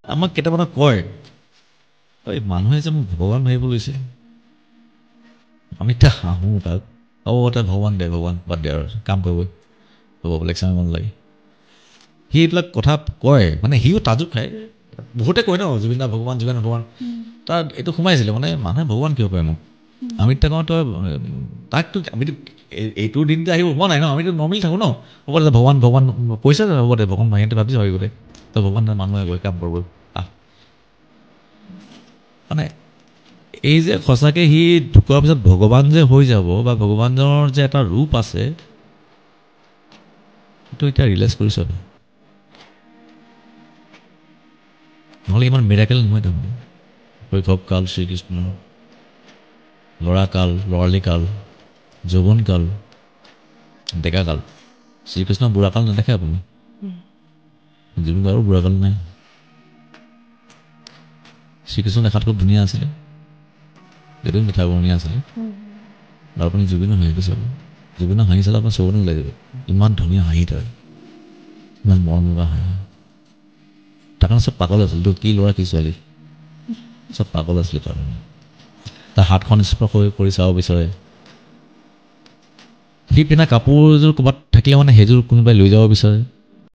আমাক কেইটামানে কয় এই মানুহে যে মোক ভগৱান ভাবিব লৈছে আমি এতিয়া হাঁহো তাক তাই ভগৱান দে ভগৱান বাদ দে আৰু কাম কৰিবই হ'ব ইলেকশ্যন মন লাগে সি এইবিলাক কথা কয় মানে সিও তাজোক খায় বহুতে কয় ন জুবিন দা ভগৱান তাৰ এইটো সোমাইছিলে মানে মানুহে ভগৱান কিয় কয় মোক আমি এতিয়া কওঁ তই তাকতো আমিতো এইটো দিনটো আহিব হোৱা নাই ন আমিতো নৰ্মেলি থাকোঁ ন হ'ব দে ভগৱান ভগৱান কৈছে হ'ব দে ভগৱান সিহঁতে ভাবিছে ভাবি গোটেই তই ভগৱান মানুহে গৈ কাম কৰিব মানে এই যে সঁচাকৈ সি ঢুকোৱাৰ পিছত ভগৱান যে হৈ যাব বা ভগৱানৰ যে এটা ৰূপ আছে সেইটো এতিয়া ৰিয়েলাইজ কৰিছ নহ'লে ইমান মিৰাকেল নহয় তাৰমানে শৈশৱকাল শ্ৰীকৃষ্ণৰ ল'ৰাকাল ল'ৰালিকাল যৌৱনকাল ডেকাকাল শ্ৰীকৃষ্ণৰ বুঢ়াকাল নেদেখে আপুনি জুবিন গাৰ্গৰো বুঢ়াকাল নাই শ্ৰীকৃষ্ণ দেখাত খুব ধুনীয়া আছিলে এইটো মিঠা বৰণীয়া আছিলে আৰু আপুনি জুবিনৰ হাঁহিটো চাব জুবিনৰ হাঁহি চালে আপোনাৰ চকুত ওলাই যাব ইমান ধুনীয়া হাঁহি তাৰ ইমান মৰম লগা হাঁহি তাৰ কাৰণে চব পাগল আছিল কি ল'ৰা কি ছোৱালী চব পাগল আছিলে তাৰ হাতখন স্পৰ্শ কৰি চাব বিচাৰে সি পিন্ধা কাপোৰযোৰ ক'ৰবাত থাকিলে মানে সেইযোৰ কোনোবাই লৈ যাব বিচাৰে